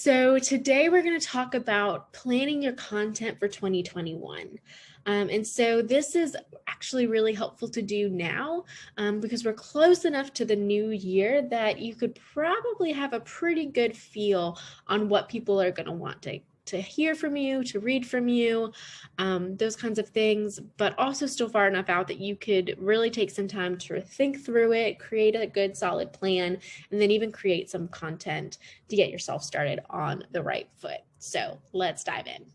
So today we're going to talk about planning your content for 2021. And so this is actually really helpful to do now because we're close enough to the new year that you could probably have a pretty good feel on what people are going to want to hear from you, to read from you, those kinds of things, but also still far enough out that you could really take some time to think through it, create a good solid plan, and then even create some content to get yourself started on the right foot. So let's dive in.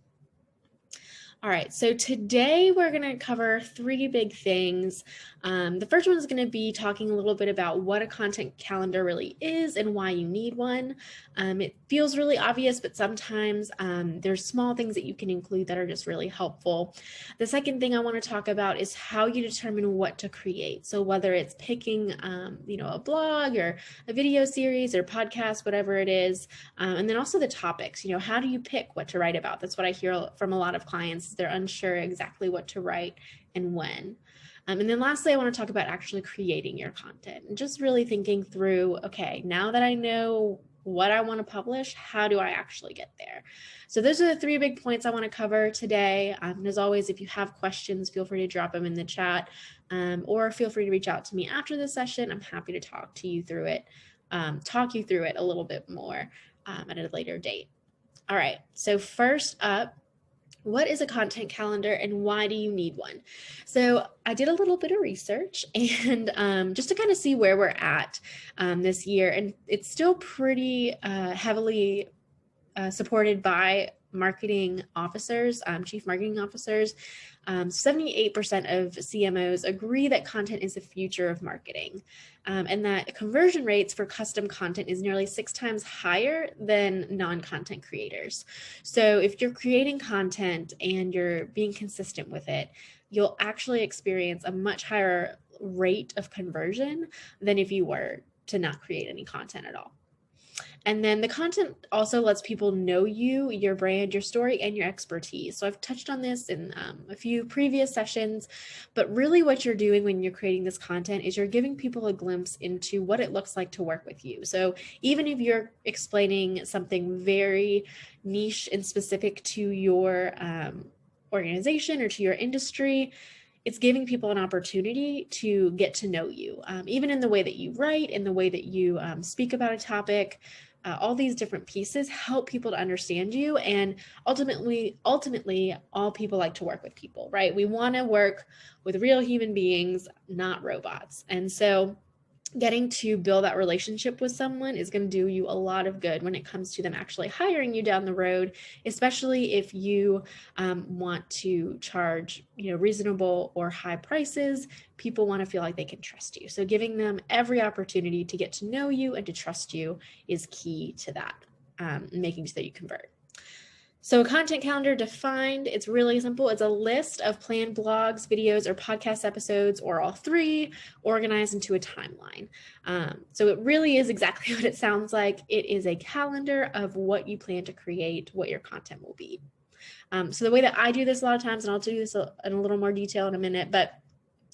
All right, so today we're going to cover three big things. The first one is going to be talking a little bit about what a content calendar really is and why you need one. It feels really obvious, but sometimes there's small things that you can include that are just really helpful. The second thing I want to talk about is how you determine what to create. So whether it's picking, a blog or a video series or podcast, whatever it is, and then also the topics. How do you pick what to write about? That's what I hear from a lot of clients. They're unsure exactly what to write and when. And then lastly, I want to talk about actually creating your content and just really thinking through, okay, now that I know what I want to publish, how do I actually get there? So those are the three big points I want to cover today. And as always, if you have questions, feel free to drop them in the chat or feel free to reach out to me after the session. I'm happy to talk you through it a little bit more at a later date. All right, so first up, what is a content calendar and why do you need one? So I did a little bit of research and just to kind of see where we're at this year, and it's still pretty heavily supported by marketing officers, chief marketing officers. 78% of CMOs agree that content is the future of marketing, and that conversion rates for custom content is nearly 6 times higher than non-content creators. So if you're creating content and you're being consistent with it, you'll actually experience a much higher rate of conversion than if you were to not create any content at all. And then the content also lets people know you, your brand, your story, and your expertise. So I've touched on this in a few previous sessions, but really what you're doing when you're creating this content is you're giving people a glimpse into what it looks like to work with you. So even if you're explaining something very niche and specific to your organization or to your industry, it's giving people an opportunity to get to know you, even in the way that you write, in the way that you speak about a topic. All these different pieces help people to understand you, and ultimately, all people like to work with people, right? We want to work with real human beings, not robots. And so getting to build that relationship with someone is going to do you a lot of good when it comes to them actually hiring you down the road, especially if you want to charge, reasonable or high prices. People want to feel like they can trust you. So giving them every opportunity to get to know you and to trust you is key to that, making sure that you convert. So a content calendar defined, it's really simple. It's a list of planned blogs, videos, or podcast episodes, or all three, organized into a timeline. So it really is exactly what it sounds like. It is a calendar of what you plan to create, what your content will be. So the way that I do this a lot of times, and I'll do this in a little more detail in a minute, but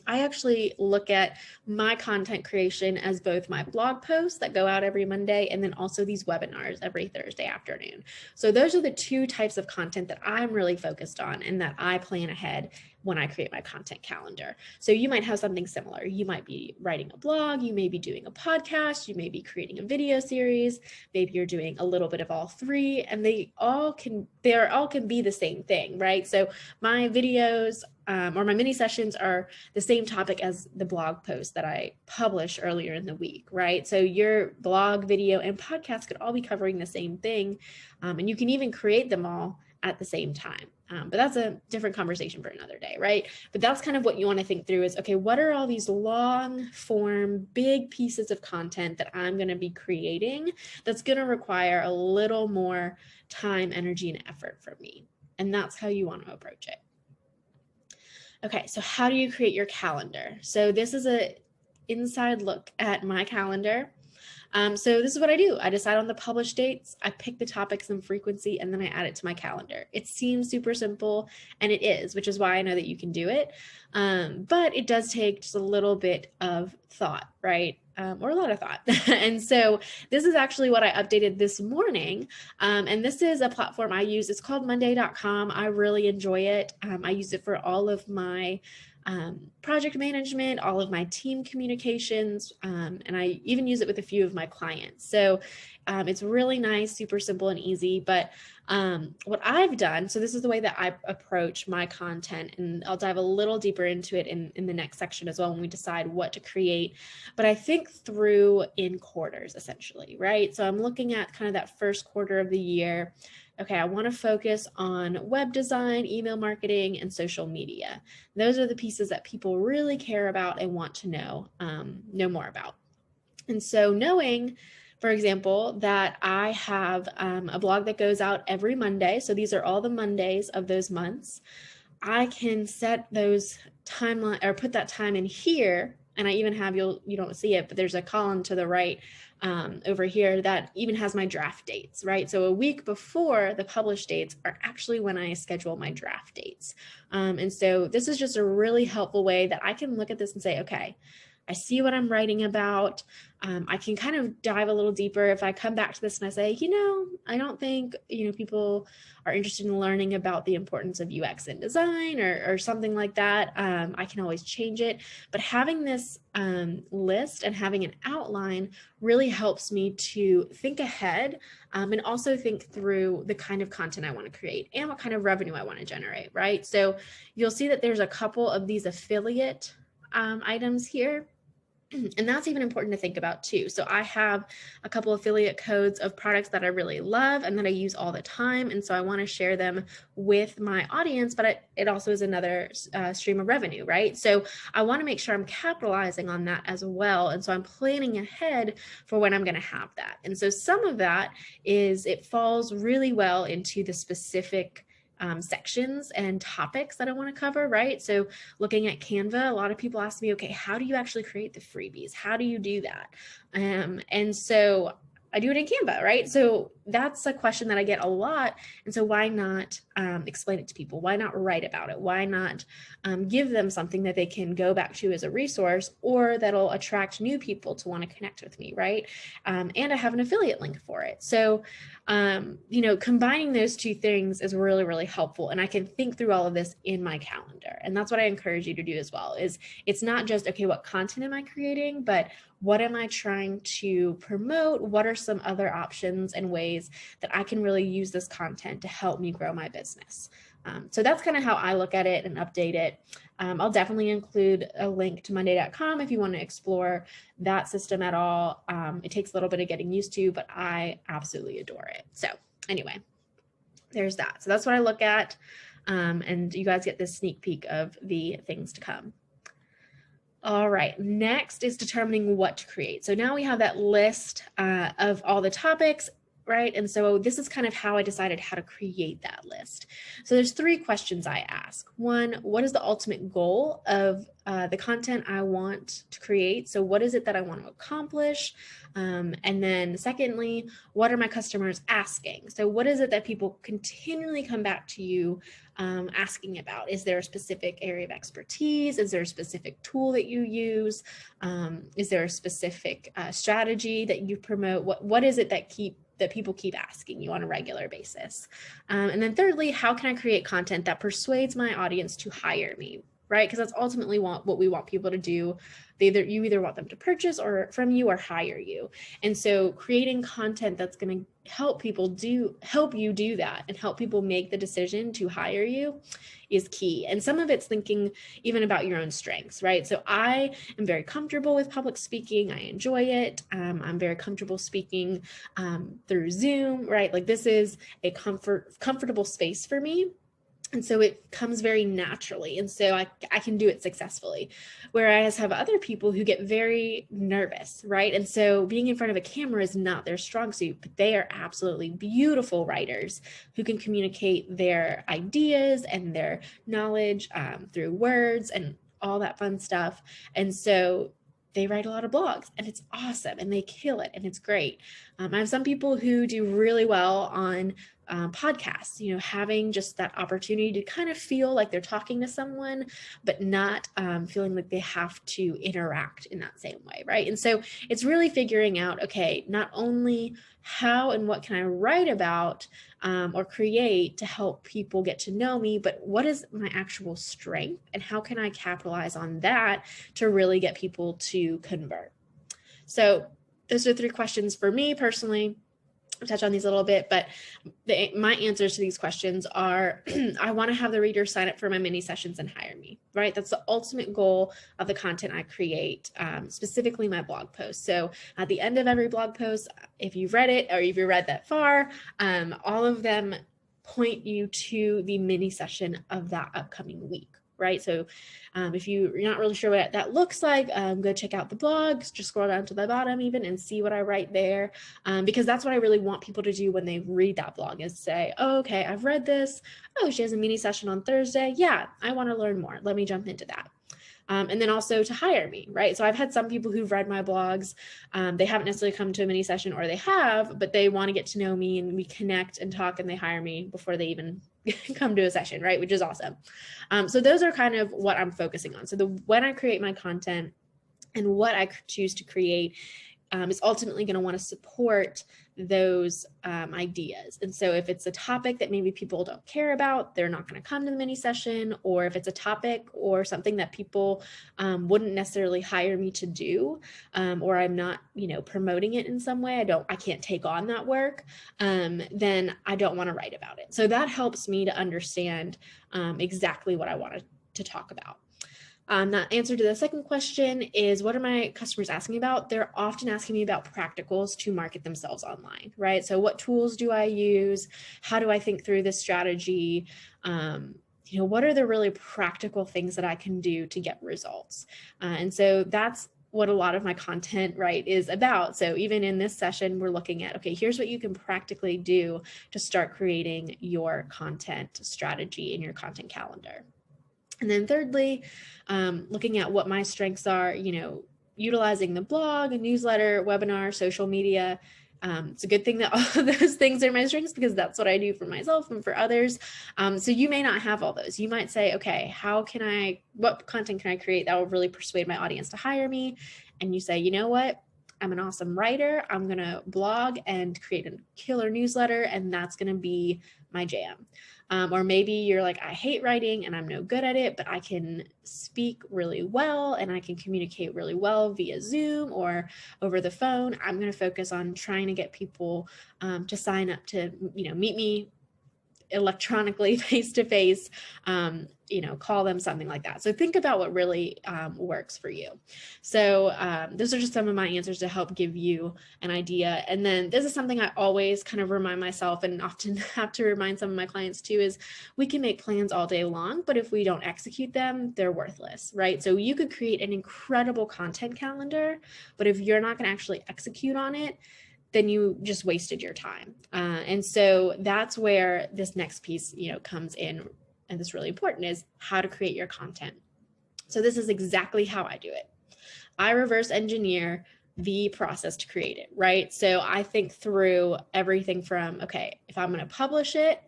I actually look at my content creation as both my blog posts that go out every Monday and then also these webinars every Thursday afternoon. So those are the two types of content that I'm really focused on and that I plan ahead when I create my content calendar. So you might have something similar. You might be writing a blog, you may be doing a podcast, you may be creating a video series, maybe you're doing a little bit of all three, and they all can be the same thing, right? So my videos or my mini sessions are the same topic as the blog post that I publish earlier in the week, right? So your blog, video, and podcast could all be covering the same thing, and you can even create them all at the same time. But that's a different conversation for another day, right? But that's kind of what you want to think through is, okay, what are all these long form, big pieces of content that I'm going to be creating that's going to require a little more time, energy, and effort from me? And that's how you want to approach it. Okay, so how do you create your calendar? So this is an inside look at my calendar. So this is what I do. I decide on the published dates, I pick the topics and frequency, and then I add it to my calendar. It seems super simple, and it is, which is why I know that you can do it. But it does take just a little bit of thought, right? Or a lot of thought. And so this is actually what I updated this morning. And this is a platform I use. It's called Monday.com. I really enjoy it. I use it for all of my project management, all of my team communications, and I even use it with a few of my clients. So it's really nice, super simple and easy. But what I've done, so this is the way that I approach my content, and I'll dive a little deeper into it in the next section as well when we decide what to create. But I think through in quarters, essentially, right? So I'm looking at kind of that first quarter of the year. Okay, I want to focus on web design, email marketing, and social media. Those are the pieces that people really care about and want to know more about. And so knowing, for example, that I have a blog that goes out every Monday, so these are all the Mondays of those months, I can set those timeline or put that time in here. And I even have, you don't see it, but there's a column to the right over here that even has my draft dates, right? So a week before the published dates are actually when I schedule my draft dates. And so this is just a really helpful way that I can look at this and say, okay, I see what I'm writing about. I can kind of dive a little deeper if I come back to this and I say, I don't think, people are interested in learning about the importance of UX and design or something like that. I can always change it. But having this list and having an outline really helps me to think ahead and also think through the kind of content I want to create and what kind of revenue I want to generate, right? So you'll see that there's a couple of these affiliate items here. And that's even important to think about too. So I have a couple affiliate codes of products that I really love and that I use all the time. And so I want to share them with my audience, but it also is another stream of revenue, right? So I want to make sure I'm capitalizing on that as well. And so I'm planning ahead for when I'm going to have that. And so some of that it falls really well into the specific sections and topics that I want to cover, right? So looking at Canva, a lot of people ask me, okay, how do you actually create the freebies? How do you do that? And so I do it in Canva, right? So that's a question that I get a lot. And so why not explain it to people? Why not write about it? Why not give them something that they can go back to as a resource or that'll attract new people to want to connect with me, right? And I have an affiliate link for it. So, combining those two things is really, really helpful. And I can think through all of this in my calendar. And that's what I encourage you to do as well, is it's not just, okay, what content am I creating, but what am I trying to promote? What are some other options and ways that I can really use this content to help me grow my business? So that's kind of how I look at it and update it. I'll definitely include a link to Monday.com if you want to explore that system at all. It takes a little bit of getting used to, but I absolutely adore it. So anyway, there's that. So that's what I look at. And you guys get this sneak peek of the things to come. All right, next is determining what to create. So now we have that list of all the topics, right? And so this is kind of how I decided how to create that list. So there's 3 questions I ask. 1, what is the ultimate goal of the content I want to create? So what is it that I want to accomplish? And then secondly, what are my customers asking? So what is it that people continually come back to you asking about? Is there a specific area of expertise? Is there a specific tool that you use? Is there a specific strategy that you promote? What is it that people keep asking you on a regular basis? And then thirdly, how can I create content that persuades my audience to hire me? Right? Because that's ultimately what we want people to do. You either want them to purchase or from you or hire you. And so creating content that's going to help you do that and help people make the decision to hire you is key. And some of it's thinking even about your own strengths, right? So I am very comfortable with public speaking. I enjoy it. I'm very comfortable speaking through Zoom, right? Like this is a comfortable space for me. And so it comes very naturally. And so I can do it successfully. Whereas I have other people who get very nervous, right? And so being in front of a camera is not their strong suit, but they are absolutely beautiful writers who can communicate their ideas and their knowledge through words and all that fun stuff. And so they write a lot of blogs and it's awesome and they kill it and it's great. I have some people who do really well on podcasts, having just that opportunity to kind of feel like they're talking to someone, but not feeling like they have to interact in that same way, right? And so it's really figuring out, okay, not only how and what can I write about or create to help people get to know me, but what is my actual strength and how can I capitalize on that to really get people to convert? So those are 3 questions for me personally. I'll touch on these a little bit, but my answers to these questions are, I want to have the reader sign up for my mini sessions and hire me, right? That's the ultimate goal of the content I create, specifically my blog posts. So at the end of every blog post, if you've read it or if you read that far, all of them point you to the mini session of that upcoming week. Right. So if you're not really sure what that looks like, go check out the blog, just scroll down to the bottom even and see what I write there. Because that's what I really want people to do when they read that blog is say, oh, okay, I've read this. Oh, she has a mini session on Thursday. Yeah, I want to learn more. Let me jump into that. And then also to hire me, right? So I've had some people who've read my blogs. They haven't necessarily come to a mini session or they have, but they want to get to know me and we connect and talk and they hire me before they even come to a session, right? Which is awesome. So those are kind of what I'm focusing on. So when I create my content and what I choose to create is ultimately going to want to support those ideas. And so if it's a topic that maybe people don't care about, they're not going to come to the mini session, or if it's a topic or something that people wouldn't necessarily hire me to do, or I'm not, promoting it in some way, I can't take on that work, then I don't want to write about it. So that helps me to understand exactly what I wanted to talk about. The answer to the second question is, what are my customers asking about? They're often asking me about practicals to market themselves online, right? So what tools do I use? How do I think through this strategy? What are the really practical things that I can do to get results? And so that's what a lot of my content, right, is about. So even in this session, we're looking at, okay, here's what you can practically do to start creating your content strategy in your content calendar. And then thirdly, looking at what my strengths are, utilizing the blog, a newsletter, webinar, social media. It's a good thing that all of those things are my strengths because that's what I do for myself and for others. So you may not have all those. You might say, okay, what content can I create that will really persuade my audience to hire me? And you say, you know what? I'm an awesome writer. I'm going to blog and create a killer newsletter, and that's going to be my jam. Or maybe you're like, I hate writing and I'm no good at it, but I can speak really well and I can communicate really well via Zoom or over the phone. I'm going to focus on trying to get people to sign up to, meet me electronically face-to-face, call them something like that. So think about what really works for you. So those are just some of my answers to help give you an idea. And then this is something I always kind of remind myself and often have to remind some of my clients too, is we can make plans all day long, but if we don't execute them, they're worthless, right? So you could create an incredible content calendar, but if you're not going to actually execute on it, then you just wasted your time. And so that's where this next piece, comes in. And this is really important, is how to create your content. So this is exactly how I do it. I reverse engineer the process to create it, right? So I think through everything from, okay, if I'm going to publish it,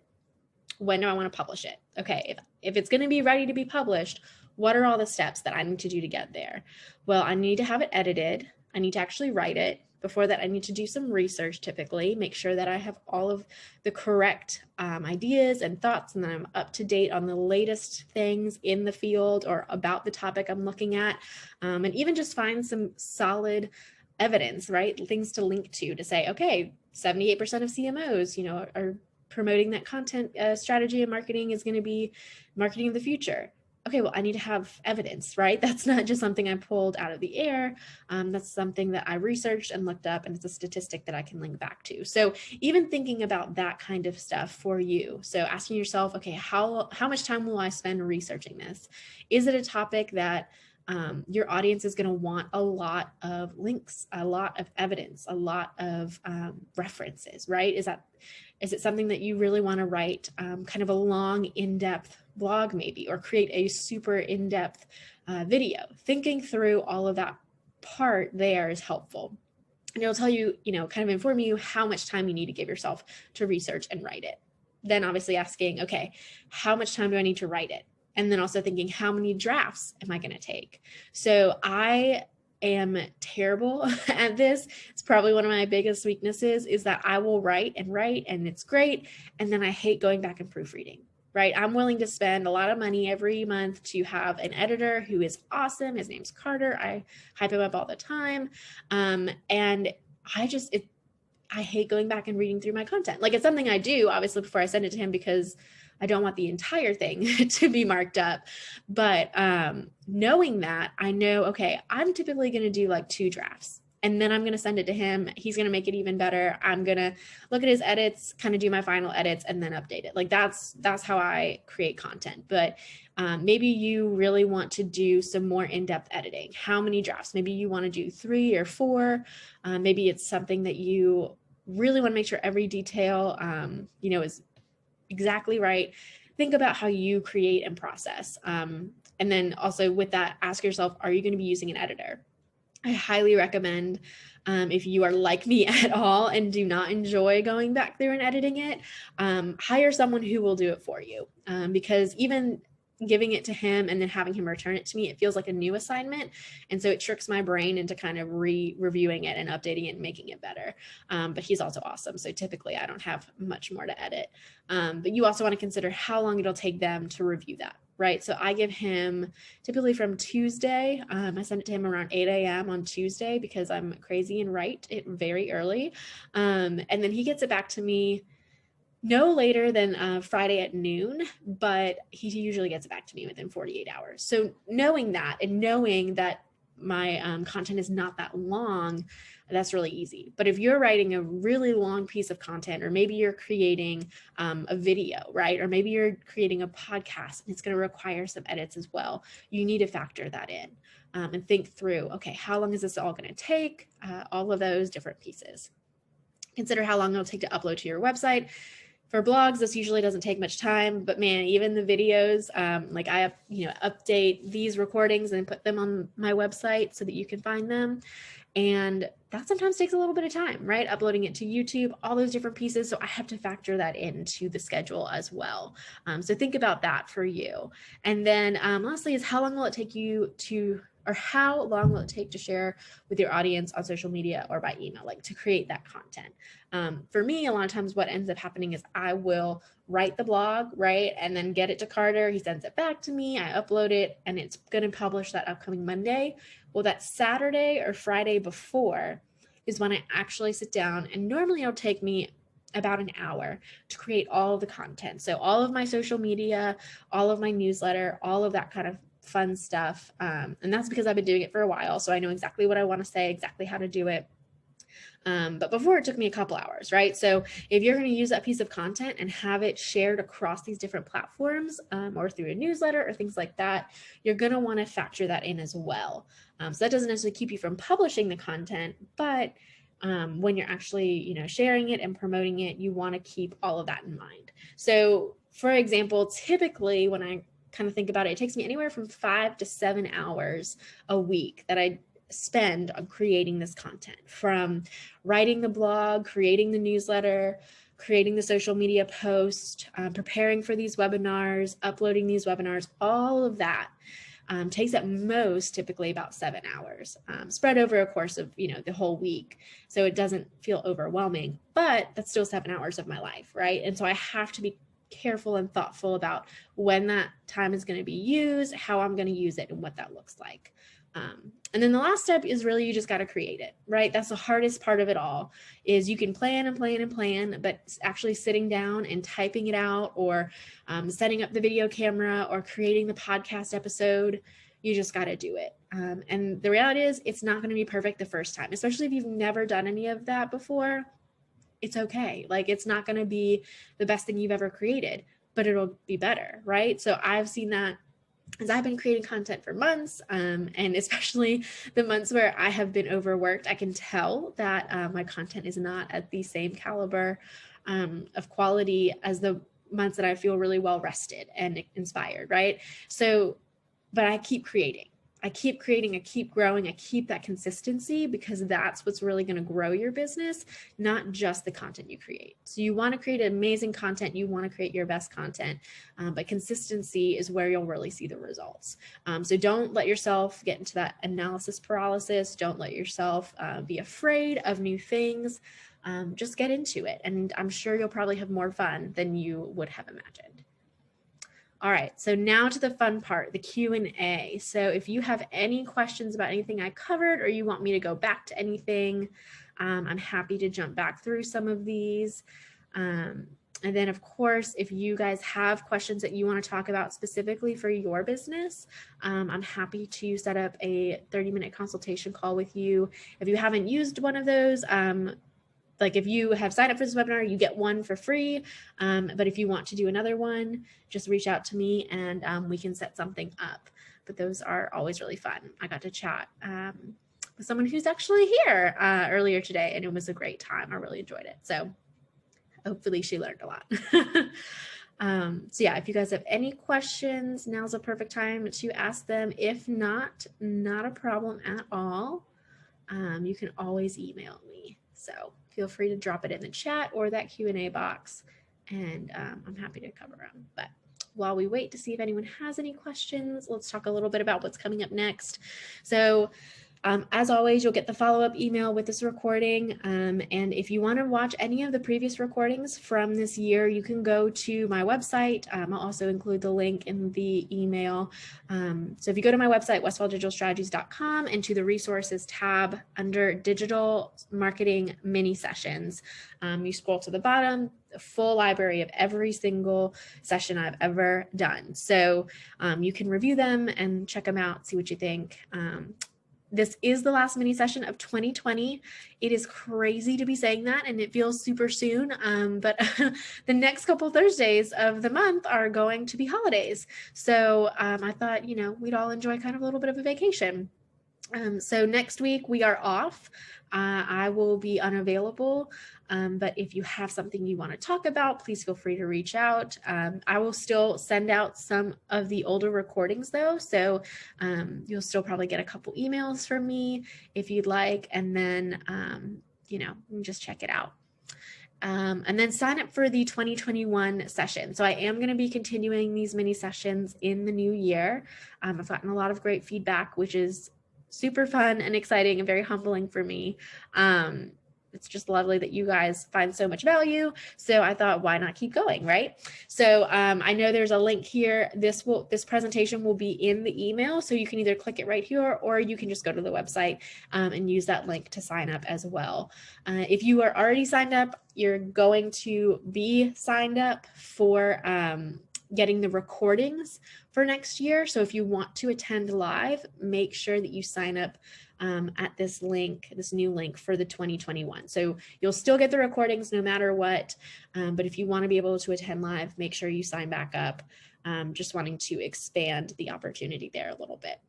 when do I want to publish it? Okay, if it's going to be ready to be published, what are all the steps that I need to do to get there? Well, I need to have it edited. I need to actually write it. Before that, I need to do some research, typically, make sure that I have all of the correct ideas and thoughts, and that I'm up to date on the latest things in the field or about the topic I'm looking at, and even just find some solid evidence, right? Things to link to say, okay, 78% of CMOs, are promoting that content strategy and marketing is going to be marketing of the future. Okay, well, I need to have evidence, right? That's not just something I pulled out of the air. That's something that I researched and looked up, and it's a statistic that I can link back to. So even thinking about that kind of stuff for you. So asking yourself, okay, how much time will I spend researching this? Is it a topic that your audience is going to want a lot of links, a lot of evidence, a lot of references, right? Is it something that you really want to write kind of a long, in-depth blog maybe, or create a super in-depth video? Thinking through all of that part there is helpful. And it'll tell you, kind of inform you how much time you need to give yourself to research and write it. Then obviously asking, okay, how much time do I need to write it? And then also thinking, how many drafts am I going to take? So I am terrible at this. It's probably one of my biggest weaknesses, is that I will write and it's great. And then I hate going back and proofreading. Right? I'm willing to spend a lot of money every month to have an editor who is awesome. His name's Carter. I hype him up all the time. And I hate going back and reading through my content. Like, it's something I do, obviously, before I send it to him, because I don't want the entire thing to be marked up. But knowing that, I know, okay, I'm typically going to do like 2 drafts. And then I'm going to send it to him. He's going to make it even better. I'm going to look at his edits, kind of do my final edits, and then update it. Like, that's how I create content. But maybe you really want to do some more in-depth editing. How many drafts? Maybe you want to do 3 or 4. Maybe it's something that you really want to make sure every detail, is exactly right. Think about how you create and process. And then also with that, ask yourself, are you going to be using an editor? I highly recommend, if you are like me at all and do not enjoy going back through and editing it, hire someone who will do it for you. Because even giving it to him and then having him return it to me, it feels like a new assignment. And so it tricks my brain into kind of reviewing it and updating it and making it better. But he's also awesome. So typically I don't have much more to edit. But you also want to consider how long it'll take them to review that. Right. So I give him typically from Tuesday. I send it to him around 8 a.m. on Tuesday because I'm crazy and write it very early. And then he gets it back to me no later than Friday at noon, but he usually gets it back to me within 48 hours. So knowing that and knowing that my content is not that long, that's really easy. But if you're writing a really long piece of content, or maybe you're creating a video, right? Or maybe you're creating a podcast and it's going to require some edits as well, you need to factor that in and think through, okay, how long is this all going to take? All of those different pieces. Consider how long it'll take to upload to your website. For blogs, this usually doesn't take much time, but man, even the videos, like I have, update these recordings and put them on my website so that you can find them. And that sometimes takes a little bit of time, right? Uploading it to YouTube, all those different pieces. So I have to factor that into the schedule as well. So think about that for you. And then lastly is, how long will it take you to, or how long will it take to share with your audience on social media or by email, like to create that content? For me, a lot of times what ends up happening is I will write the blog, right? And then get it to Carter. He sends it back to me. I upload it and it's going to publish that upcoming Monday. Well, that Saturday or Friday before is when I actually sit down, and normally it'll take me about an hour to create all of the content. So all of my social media, all of my newsletter, all of that kind of fun stuff. And that's because I've been doing it for a while. So I know exactly what I want to say, exactly how to do it. But before, it took me a couple hours, right? So if you're going to use that piece of content and have it shared across these different platforms or through a newsletter or things like that, you're going to want to factor that in as well. So that doesn't necessarily keep you from publishing the content, but when you're actually, sharing it and promoting it, you want to keep all of that in mind. So for example, typically when I kind of think about it, it takes me anywhere from 5 to 7 hours a week that I spend on creating this content, from writing the blog, creating the newsletter, creating the social media post, preparing for these webinars, uploading these webinars. All of that takes at most typically about 7 hours, spread over a course of the whole week, so it doesn't feel overwhelming, but that's still 7 hours of my life, right? And so I have to be careful and thoughtful about when that time is going to be used, how I'm going to use it, and what that looks like. And then the last step is really, you just got to create it, right? That's the hardest part of it all, is you can plan and plan and plan, but actually sitting down and typing it out, or setting up the video camera, or creating the podcast episode, you just got to do it. And the reality is, it's not going to be perfect the first time, especially if you've never done any of that before. It's okay. Like, it's not going to be the best thing you've ever created, but it'll be better, right? So I've seen that as I've been creating content for months, and especially the months where I have been overworked, I can tell that my content is not at the same caliber of quality as the months that I feel really well rested and inspired, right? So, but I keep creating. I keep creating, I keep growing, I keep that consistency, because that's what's really going to grow your business, not just the content you create. So you want to create amazing content, you want to create your best content, but consistency is where you'll really see the results. So don't let yourself get into that analysis paralysis. Don't let yourself be afraid of new things. Just get into it. And I'm sure you'll probably have more fun than you would have imagined. All right, so now to the fun part, the Q&A. So if you have any questions about anything I covered, or you want me to go back to anything, I'm happy to jump back through some of these. And then of course, if you guys have questions that you want to talk about specifically for your business, I'm happy to set up a 30-minute consultation call with you. If you haven't used one of those, like if you have signed up for this webinar, you get one for free. But if you want to do another one, just reach out to me and we can set something up. But those are always really fun. I got to chat with someone who's actually here earlier today, and it was a great time. I really enjoyed it. So hopefully she learned a lot. So yeah, if you guys have any questions, now's a perfect time to ask them. If not, not a problem at all. You can always email me. So feel free to drop it in the chat or that Q&A box, and I'm happy to cover them. But while we wait to see if anyone has any questions, let's talk a little bit about what's coming up next. So as always, you'll get the follow-up email with this recording. And if you want to watch any of the previous recordings from this year, you can go to my website. I'll also include the link in the email. So if you go to my website, westfalldigitalstrategies.com, and to the resources tab under digital marketing mini sessions, you scroll to the bottom, a full library of every single session I've ever done. So you can review them and check them out, see what you think. This is the last mini session of 2020. It is crazy to be saying that, and it feels super soon, but the next couple Thursdays of the month are going to be holidays. So I thought, we'd all enjoy kind of a little bit of a vacation. So next week we are off. I will be unavailable, but if you have something you want to talk about, please feel free to reach out. I will still send out some of the older recordings though, so you'll still probably get a couple emails from me if you'd like, and then you can just check it out. And then sign up for the 2021 session. So I am going to be continuing these mini sessions in the new year. I've gotten a lot of great feedback, which is super fun and exciting and very humbling for me. It's just lovely that you guys find so much value. So I thought, why not keep going, right? So I know there's a link here. This presentation will be in the email, so you can either click it right here, or you can just go to the website and use that link to sign up as well. If you are already signed up, you're going to be signed up for getting the recordings for next year. So if you want to attend live, make sure that you sign up at this link, this new link for the 2021. So you'll still get the recordings no matter what. But if you want to be able to attend live, make sure you sign back up. Just wanting to expand the opportunity there a little bit.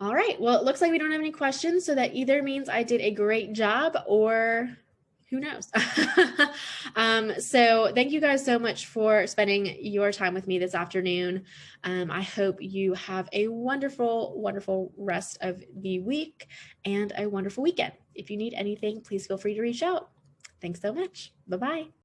All right, well, it looks like we don't have any questions. So that either means I did a great job, or who knows? So thank you guys so much for spending your time with me this afternoon. I hope you have a wonderful, wonderful rest of the week and a wonderful weekend. If you need anything, please feel free to reach out. Thanks so much. Bye-bye.